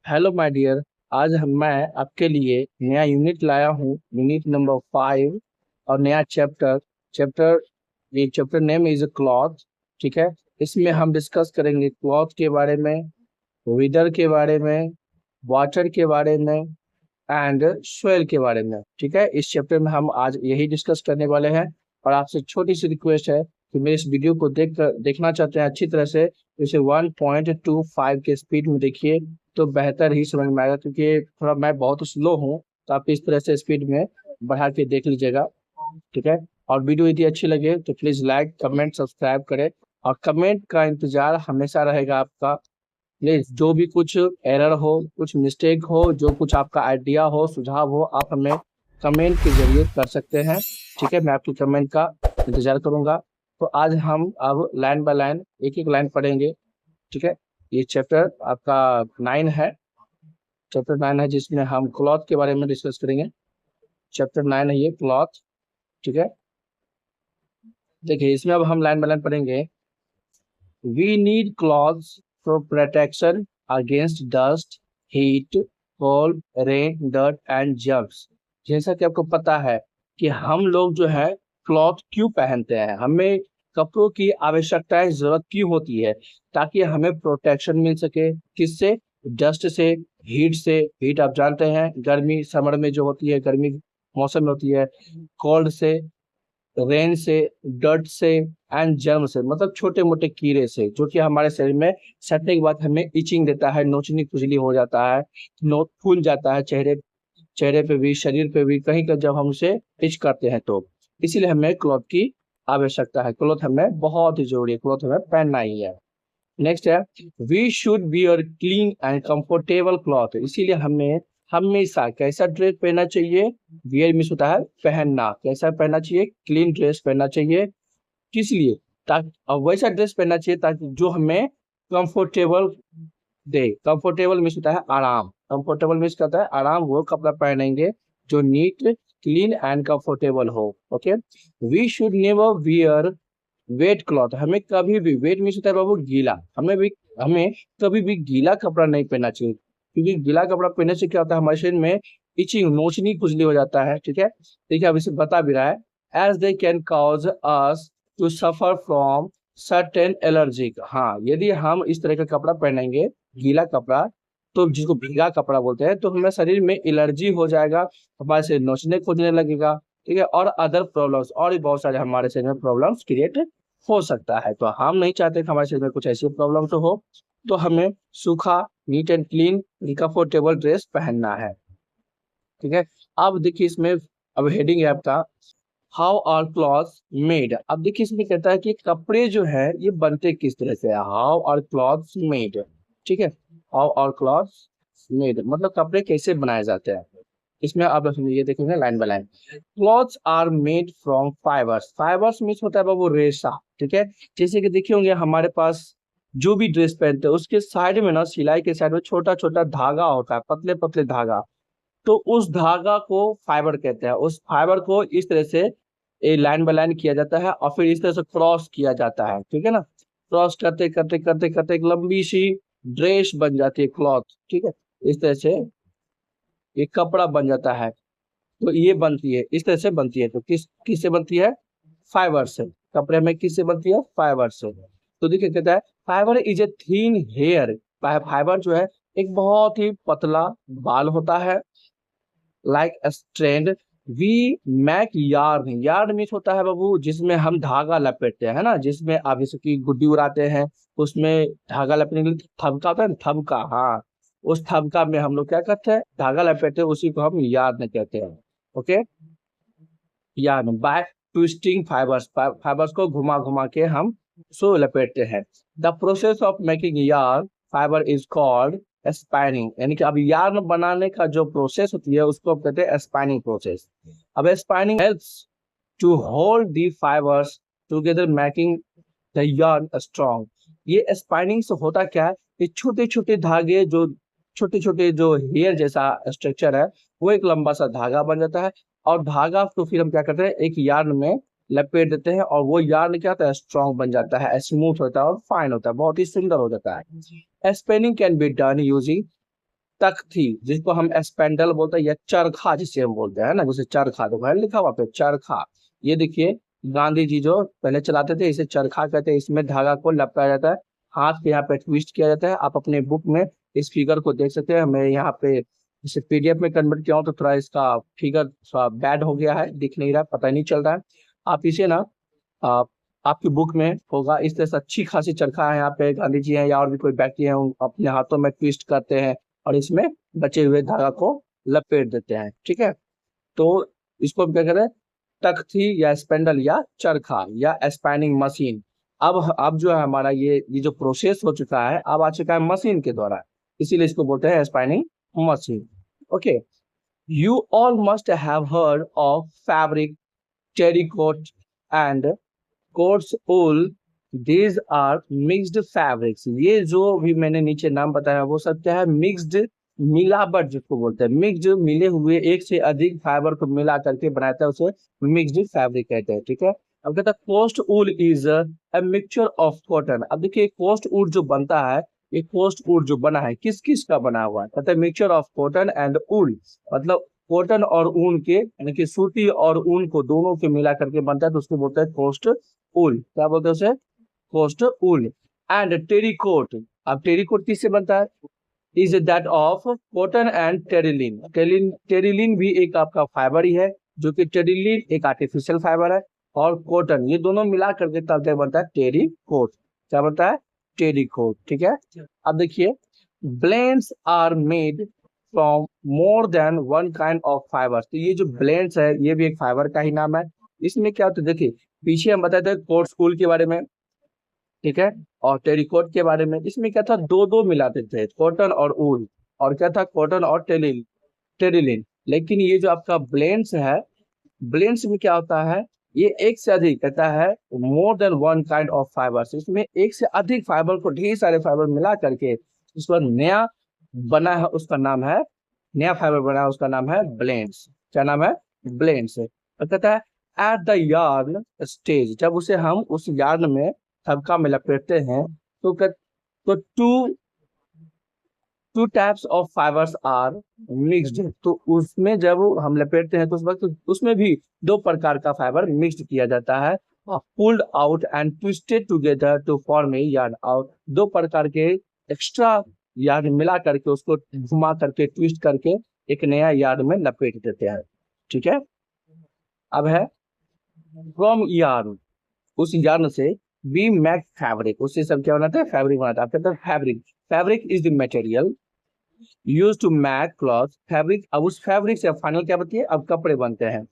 Hello my dear. मैं आपके लिए नया यूनिट लाया हूँ, यूनिट नंबर 5 और नया चैप्टर। चैप्टर ये चैप्टर नेम इज क्लॉथ। ठीक है। इसमें हम डिस्कस करेंगे क्लॉथ के बारे में, वेदर के बारे में, वाटर के बारे में एंड सोयल के बारे में। ठीक है, इस चैप्टर में हम आज यही डिस्कस करने वाले हैं। और आपसे छोटी सी रिक्वेस्ट है कि मेरे इस वीडियो को देखना चाहते हैं अच्छी तरह से, तो इसे 1.25 के स्पीड में देखिए तो बेहतर ही समझ में आएगा, क्योंकि थोड़ा मैं बहुत स्लो हूँ। तो आप इस तरह से स्पीड में बढ़ा के देख लीजिएगा। ठीक है। और वीडियो यदि अच्छी लगे तो प्लीज लाइक कमेंट सब्सक्राइब करें, और कमेंट का इंतजार हमेशा रहेगा आपका। प्लीज जो भी कुछ एरर हो, कुछ मिस्टेक हो, जो कुछ आपका आइडिया हो, सुझाव हो, आप हमें कमेंट के जरिए कर सकते हैं। ठीक है, मैं आपकी कमेंट का इंतजार करूंगा। तो आज हम अब लाइन बाय लाइन एक एक लाइन पढ़ेंगे। ठीक है। ये चैप्टर आपका 9 है। चैप्टर 9 है जिसमें हम क्लॉथ के बारे में डिस्कस करेंगे। चैप्टर 9 है ये क्लॉथ। ठीक है। देखिए इसमें अब हम लाइन बाय लाइन पढ़ेंगे। We need clothes for protection against dust, heat, cold, rain, dirt and germs. जैसा कि आपको पता है कि हम लोग जो है क्लॉथ क्यों पहनते हैं, हमें कपड़ों की आवश्यकताएं जरूरत क्यों होती है, ताकि हमें प्रोटेक्शन मिल सके। किससे? डस्ट से, हीट से। हीट आप जानते हैं गर्मी समर में जो होती है, गर्मी मौसम में होती है। कोल्ड से, रेन से, डर्ट से एंड जर्म से, मतलब छोटे मोटे कीड़े से, जो कि हमारे शरीर में सटने के बाद हमें इचिंग देता है, नोचनी खुजली हो जाता है, नो फूल जाता है चेहरे चेहरे पे भी, शरीर पे भी, कहीं का जब हम उसे इच करते हैं तो। इसीलिए हमें क्लॉथ की आवश्यकता है। क्लॉथ हमें बहुत ही जरूरी है, क्लॉथ हमें पहनना ही है। नेक्स्ट है, we should wear clean and comfortable cloth. इसीलिए हमें हमेशा कैसा ड्रेस पहनना चाहिए? वियर मीन्स होता है पहनना। कैसा पहनना चाहिए? क्लीन ड्रेस पहनना चाहिए। किस लिए? ताकि अब वैसा ड्रेस पहनना चाहिए ताकि जो हमें कंफर्टेबल दे। कंफर्टेबल मीन्स होता है आराम। कंफर्टेबल मीन्स कहता है आराम, वो कपड़ा पहनेंगे जो नीट, क्लीन एंड कंफर्टेबल हो। Okay. We should never wear wet cloth. हमें कभी भी, वेट मीन्स होता है बाबू गीला, हमें कभी भी गीला कपड़ा नहीं पहनना चाहिए, क्योंकि गीला कपड़ा पहनने से क्या होता है, हमारे शरीर में इचिंग, नोचनी खुजली हो जाता है। ठीक है। देखिए अब इसे बता भी रहा है, as they can cause us to suffer from certain allergic. हाँ, यदि हम इस तरह का कपड़ा पहनेंगे, गीला कपड़ा, तो जिसको भीगा कपड़ा बोलते हैं, तो हमें शरीर में एलर्जी हो जाएगा, हमारे से नोचने खोजने लगेगा। ठीक है। और अदर प्रॉब्लम्स, और भी बहुत सारे हमारे शरीर में प्रॉब्लम्स क्रिएट हो सकता है। तो हम नहीं चाहते कि हमारे शरीर में कुछ ऐसी प्रॉब्लम तो हो। तो हमें सूखा, neat and clean, comfortable dress पहनना है। ठीक है। अब देखिए इसमें, अब हेडिंग है आपका, हाउ आर क्लॉथ्स मेड। अब देखिए इसमें कहता है कि कपड़े जो है ये बनते किस तरह से, हाउ आर क्लॉथ्स मेड। ठीक है। हाउ आर क्लॉथ्स मेड मतलब कपड़े कैसे बनाए जाते हैं। इसमें आप ये देखेंगे line by line. Clothes are made from fibres. Fibres means होता है बाबू रेशा। ठीक है। जैसे कि देखिए होंगे हमारे पास जो भी ड्रेस पहनते हैं उसके साइड में ना, सिलाई के साइड में छोटा छोटा धागा होता है, पतले पतले धागा। तो उस धागा को फाइबर कहते हैं। उस फाइबर को इस तरह से ए लाइन बाय लाइन किया जाता है, और फिर इस तरह से क्रॉस किया जाता है। ठीक है ना। क्रॉस करते करते करते करते एक लंबी सी ड्रेस बन जाती है, क्लॉथ। ठीक है। इस तरह से एक कपड़ा बन जाता है। तो ये बनती है, इस तरह से बनती है। तो किससे बनती है? फाइबर से। कपड़े में किससे बनती है? फाइबर से। तो देखिए कहता है, fibre is a thin hair. Fibre जो है एक बहुत ही पतला बाल होता है, like strand we make yarn. Yarn means होता है बाबू जिसमें हम धागा लपेटते हैं ना, जिसमें आप जैसे कि गुड्डी उड़ाते हैं, उसमें धागा लपेटने के लिए थबका होता है ना, थबका। हाँ, उस थबका में हम लोग क्या करते हैं, धागा लपेटते हैं, उसी को हम यार्न कहते हैं। Okay. Yarn by twisting fibres. Fibres को घुमा घुमा के हम सो लपेटते हैं। The process of making yarn fibre is called spinning. यानी कि अब यार्न बनाने का जो प्रोसेस होती है उसको हम कहते हैं स्पाइनिंग प्रोसेस। अब spinning helps to hold the fibres together making the yarn strong. ये स्पाइनिंग से होता क्या है, ये छोटे छोटे धागे, जो छोटे छोटे जो हेयर जैसा स्ट्रक्चर है, वो एक लंबा सा धागा बन जाता है। और धागा को फिर हम क्या करते हैं, एक यार्न में लपेट देते हैं, और वो यार्न क्या होता है, स्ट्रॉन्ग बन जाता है, स्मूथ होता है और फाइन होता है, बहुत ही सुंदर हो जाता है। Spinning can be done using तख्ती, जिसको हम स्पेंडल बोलते हैं या चरखा जिसे हम बोलते हैं ना, जैसे चरखा तो भाई लिखा हुआ पे चरखा। ये देखिए गांधी जी जो पहले चलाते थे इसे चरखा कहते हैं। इसमें धागा को लपटाया जाता है, हाथ के यहाँ पे ट्विस्ट किया जाता है। आप अपने बुक में इस फिगर को देख सकते हैं। मैं यहाँ पे इसे पीडीएफ में कन्वर्ट किया हूँ तो थोड़ा इसका फिगर थोड़ा बैड हो गया है, दिख नहीं रहा, पता नहीं चल रहा है। आप इसे ना आप आपकी बुक में होगा इस तरह से अच्छी खासी चरखा है। यहाँ पे गांधी जी हैं या और भी कोई व्यक्ति हैं, उन अपने हाथों में ट्विस्ट करते हैं और इसमें बचे हुए धागा को लपेट देते हैं। ठीक है, तो इसको हम क्या कहते हैं, तख्ती या स्पेंडल या चरखा या स्पैनिंग मशीन। अब जो है हमारा ये जो प्रोसेस हो चुका है अब आ चुका है मशीन के द्वारा, इसीलिए इसको बोलते हैं spinning machine. Okay, you all must have heard of fabric, terrycot and cotswool. These are mixed fabrics. ये जो भी मैंने नीचे नाम बताया वो सब क्या है, मिक्स्ड, मिलावट जिसको बोलते हैं, मिक्स्ड मिले हुए एक से अधिक फाइबर को मिला करके बनाता है उसे मिक्स्ड फैब्रिक कहते हैं। ठीक है, अब कहता है cotswool is a mixture of cotton. अब देखिए कोस्ट वूल जो बनता है, ये कोस्ट वूल जो बना है किस किस का बना हुआ है, कहता है mixture of cotton and wool, मतलब कॉटन और ऊन के, यानी कि सूती और ऊन को दोनों के मिला करके बनता है तो उसको बोलते हैं कोस्ट वूल। क्या बोलते हैं उसे, कोस्ट वूल। एंड टेरिकोट, अब टेरिकोट किससे बनता है, is that of cotton and Terylene. Terylene भी एक आपका फाइबर ही है, जो कि टेरिलिन एक आर्टिफिशियल फाइबर है, और कॉटन, ये दोनों मिला करके तब तक बनता है टेरिकोट। क्या बनता है, टेरिकोट। ठीक है, अब देखिए blends are made from more than one kind of fibre. तो ये जो ब्लेंड्स है ये भी एक फाइबर का ही नाम है। इसमें क्या होता है, देखिए पीछे हम बताए थे कोट स्कूल के बारे में, ठीक है, और टेरिकोट के बारे में। इसमें क्या था, दो दो मिलाते थे, कॉटन और ऊल, और क्या था, कॉटन और टेरिलिन। लेकिन ये जो आपका ब्लेंड्स है, ब्लेंड्स में क्या होता है, ये एक से अधिक कहता है मोर than one kind of fibres. इसमें एक से अधिक फाइबर को, ढेर सारे फाइबर मिला करके उस पर नया बना है, उसका नाम है, नया फाइबर बना है उसका नाम है ब्लेंड्स। क्या नाम है, ब्लेंड्स। और कहता है एट द यार्न स्टेज, जब उसे हम उस यार्न में थबका में लपेटते हैं तो तो two types of fibres are mixed. तो उसमें जब हम लपेटते हैं तो उस वक्त उसमें भी दो प्रकार का फाइबर मिक्स्ड किया जाता है, pulled out and twisted together to form a yarn. और दो प्रकार के एक्स्ट्रा यार्न मिला करके उसको घुमा करके ट्विस्ट करके एक नया यार्न में लपेट देते हैं। ठीक है, अब है फ्रॉम यार्न, उस यार्न से वी मेक फैब्रिक, उससे सब क्या बनाते हैं, फैब्रिक बनाते हैं। कहते हैं fabric, fabric is the material use to make cloth. Fabric, अब उस फैब्रिक से फाइनल क्या बनती है, अब कपड़े बनते हैं।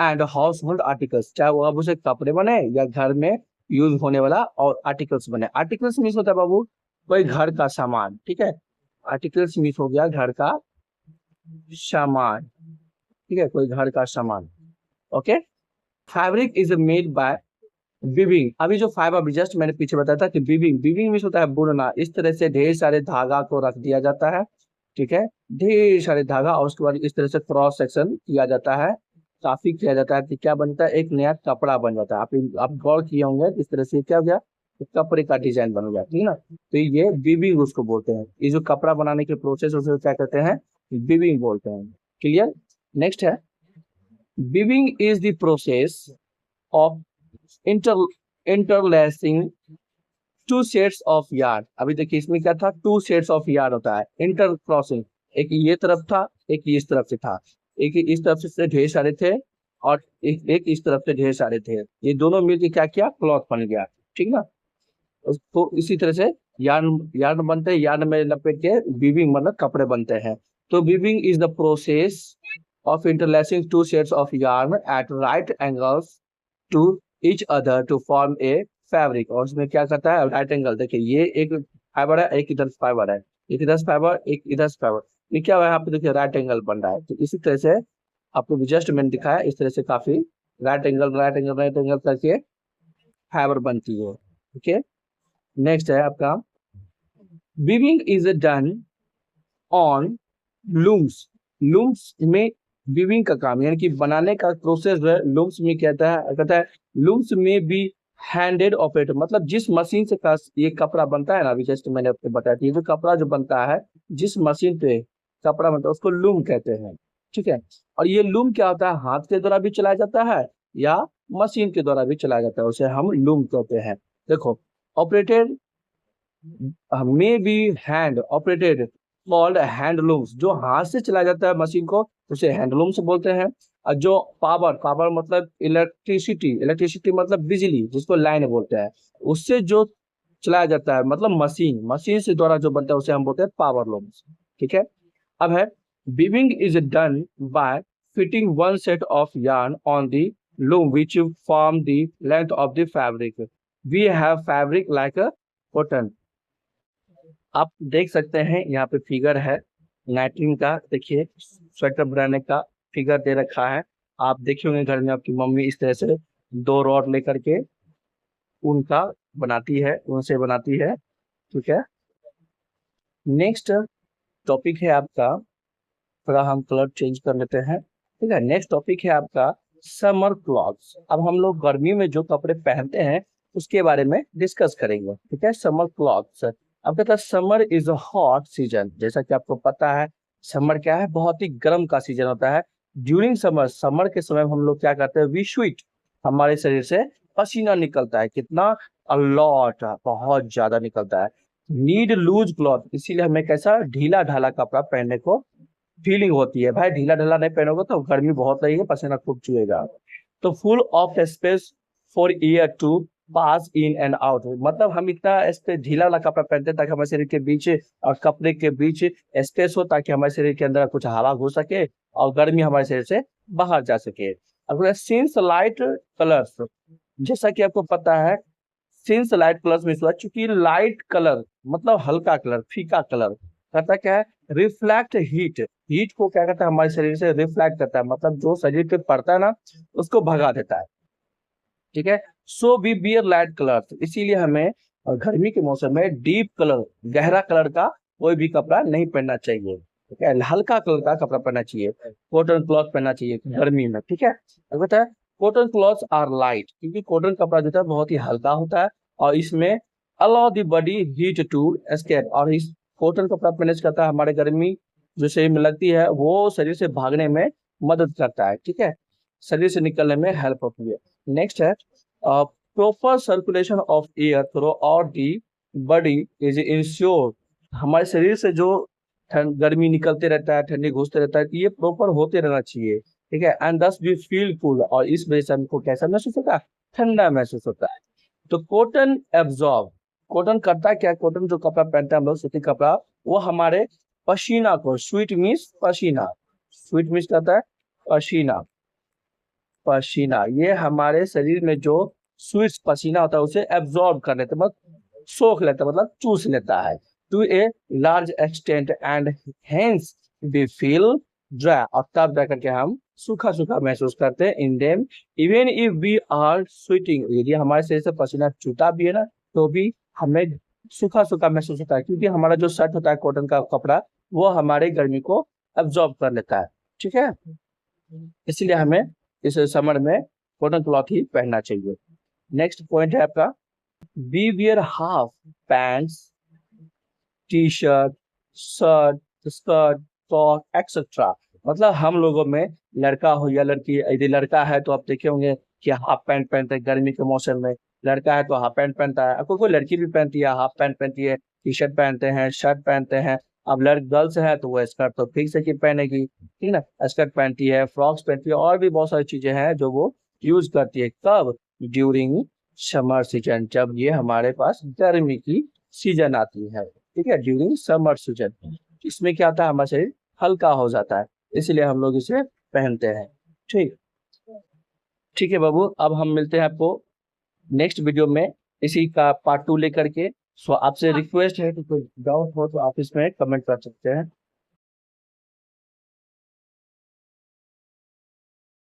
एंड हाउस होल्ड आर्टिकल्स, चाहे वो अब उसे कपड़े बने या घर में यूज होने वाला और आर्टिकल्स बने। आर्टिकल्स मीन्स होता है बाबू कोई घर का सामान। ठीक है, आर्टिकल्स मीन्स हो गया घर का सामान। ठीक है, कोई घर का सामान। Okay, fabric is made by weaving. अभी जो फाइबर अभी जस्ट मैंने पीछे बताया था कि वीविंग, वीविंग मीन्स होता है बुनना। इस तरह से ढेर सारे धागा को रख दिया जाता है, ठीक है, ढेर सारे धागा, और उसके बाद इस तरह से क्रॉस सेक्शन किया जाता है, काफी किया जाता है कि क्या बनता है, एक नया कपड़ा बन जाता है। आप गौर किए होंगे इस तरह से क्या हो गया, एक कपड़े का डिजाइन बन गया, ठीक है ना। तो ये वीविंग उसको बोलते हैं, ये जो कपड़ा बनाने के प्रोसेस उसको क्या कहते हैं, वीविंग बोलते हैं। क्लियर। नेक्स्ट है weaving is the process of interlacing two sets of yarn. अभी देखिए इसमें क्या था, टू सेट्स ऑफ यार्न होता है, इंटर क्रॉसिंग, एक ये तरफ था एक इस तरफ से था, एक इस तरफ से ढेर सारे थे और एक इस तरफ से ढेर सारे थे, ये दोनों मिलकर क्या किया, क्लॉथ बन गया। ठीक ना, तो इसी तरह से यार्न यार्न बनते हैं, यार्न में लपेट के वीविंग मतलब कपड़े बनते हैं। तो weaving is the process of interlacing two sets of yarn at right angles to each other to form a fabric. और उसमें क्या करता है, राइट एंगल, देखिए ये एक फाइबर है, एक इधर फाइबर है, एक इधर फाइबर एक इधर फाइबर, ये क्या हुआ यहाँ पे, देखिए राइट एंगल बन रहा है। तो इसी तरह से आपको जस्ट मैंने दिखाया, इस तरह से काफी right angle right angle right angle करके फाइबर बनती है। ओके, नेक्स्ट है आपका weaving is done on looms. Looms में वीविंग का काम यानी कि बनाने का प्रोसेस है, लूम्स में कहता है लूम्स में भी हैंडेड ऑपरेटर, मतलब जिस मशीन से ये कपड़ा बनता है ना, अभी जस्ट मैंने आपको बताया ये जो कपड़ा जो बनता है जिस मशीन पे कपड़ा मतलब उसको लूम कहते हैं, ठीक है। और ये लूम क्या होता है, हाथ के द्वारा भी चलाया जाता है या मशीन के द्वारा भी चलाया जाता है, उसे हम लूम कहते हैं। देखो, operated may be hand operated called handlooms, जो हाथ से चलाया जाता है मशीन को उसे हैंडलूम्स बोलते हैं। और जो पावर मतलब इलेक्ट्रिसिटी मतलब बिजली, जिसको लाइन बोलते हैं, उससे जो चलाया जाता है मतलब मशीन से द्वारा जो बनता है उसे हम बोलते हैं पावर लूम्स, ठीक है। अब है weaving is done by fitting one set of yarn on the loom which form the length of the fabric. We have fabric like a cotton. आप देख सकते हैं यहाँ पे फिगर है नाइटिंग का, देखिए स्वेटर बनाने का फिगर दे रखा है। आप देखे होंगे घर में आपकी मम्मी इस तरह से 2 रॉड लेकर के उनका बनाती है, उनसे बनाती है, ठीक है। नेक्स्ट टॉपिक है आपका, थोड़ा हम कलर चेंज कर लेते हैं, ठीक है। नेक्स्ट टॉपिक है आपका समर क्लॉथ्स। अब हम लोग गर्मी में जो कपड़े पहनते हैं उसके बारे में डिस्कस करेंगे, ठीक है। समर क्लॉथ्स, अब कहता है summer is a hot season. जैसा कि आपको पता है समर क्या है, बहुत ही गर्म का सीजन होता है। ड्यूरिंग समर के समय हम लोग क्या करते हैं, वी स्वेट, हमारे शरीर से पसीना निकलता है, कितना, अलॉट, बहुत ज्यादा निकलता है। नीड लूज क्लॉथ, इसीलिए हमें कैसा ढीला ढाला कपड़ा पहनने को फीलिंग होती है। भाई ढीला ढाला नहीं पहनोगे तो गर्मी बहुत लगेगी, पसीना खूब चुएगा। तो full of space for air to pass in and out, मतलब हम इतना स्पेस ढीला वाला कपड़ा पहनते हैं ताकि हमारे शरीर के बीच और कपड़े के बीच स्पेस हो, ताकि हमारे शरीर के अंदर कुछ हवा घुस सके और गर्मी हमारे शरीर से बाहर जा सके। अब सिंस लाइट कलर्स, जैसा कि आपको पता है सिंस लाइट कलर्स में चूंकि लाइट कलर मतलब हल्का कलर, फीका कलर करता क्या है, रिफ्लेक्ट हीट को क्या करता है, हमारे शरीर से रिफ्लेक्ट करता है, मतलब जो शरीर पे पड़ता है ना उसको भगा देता है, ठीक है। So we wear light colour, इसीलिए हमें गर्मी के मौसम में डीप कलर, गहरा कलर का कोई भी कपड़ा नहीं पहनना चाहिए, ठीक है। हल्का कलर का कपड़ा पहनना चाहिए, कॉटन क्लॉथ पहनना चाहिए गर्मी में, ठीक है। बता है कॉटन क्लॉथ आर लाइट, क्योंकि कॉटन कपड़ा जो है बहुत ही हल्का होता है और इसमें allow the body heat to escape, और इस कॉटन कपड़ा पहनने से करता है हमारे गर्मी जो शरीर में लगती है वो शरीर से भागने में मदद करता है, ठीक है, शरीर से निकलने में हेल्प होती है। नेक्स्ट है proper circulation of air through out the body is ensure, हमारे शरीर से जो गर्मी निकलते रहता है, ठंडी घुसते रहता है, ये प्रॉपर होते रहना चाहिए, ठीक है। एंड दस वी फील कूल, और इस वजह से हमको कैसा महसूस होता है, ठंडा महसूस होता है। तो कॉटन एब्जॉर्ब, कॉटन करता क्या, कॉटन जो कपड़ा पहनता है हम लोग सूती कपड़ा, वो हमारे पसीना को, स्वीट मीन्स पसीना, स्वीट मीन्स करता है पसीना, पसीना ये हमारे शरीर में जो स्वीट पसीना होता है उसे एब्जॉर्ब कर लेता है, मतलब सोख लेता है, मतलब चूस लेता है to a large extent and hence we feel dry, और तब जाकर के हम सूखा सूखा महसूस करते हैं in them even if we are sweating, यदि हमारे शरीर से पसीना छूटा भी है ना तो भी हमें सूखा सूखा महसूस होता है, क्योंकि हमारा जो शर्ट होता है कॉटन का कपड़ा वो हमारे गर्मी को एब्जॉर्ब कर लेता है, ठीक है। इसलिए हमें इस समर में कॉटन क्लॉथ ही पहनना चाहिए। नेक्स्ट पॉइंट है आपका we wear half pants, T shirt, shirt, skirt, top etcetera, मतलब हम लोगों में लड़का हो या लड़की, यदि लड़का है तो आप देखे होंगे कि हाफ पैंट पहनते हैं गर्मी के मौसम में, लड़का है तो हाफ पैंट पहनता है, कोई लड़की भी पहनती है, हाफ पैंट पहनती है, टी शर्ट पहनते हैं, शर्ट पहनते हैं। अब गर्ल्स है तो वो स्कर्ट तो फिक्स है कि पहनेगी, ठीक ना, स्कर्ट पहनती है, फ्रॉक्स पहनती है, और भी बहुत सारी चीजें हैं जो वो यूज करती है, कब, ड्यूरिंग समर सीजन, जब ये हमारे पास गर्मी की सीजन आती है, ठीक है, ड्यूरिंग समर सीजन। इसमें क्या होता है, हमारा शरीर हल्का हो जाता है, इसलिए हम लोग इसे पहनते हैं, ठीक, ठीक है बाबू। अब हम मिलते हैं आपको नेक्स्ट वीडियो में इसी का पार्ट 2 लेकर के। सो आपसे रिक्वेस्ट है कि कोई डाउट हो तो आप इसमें कमेंट कर सकते हैं।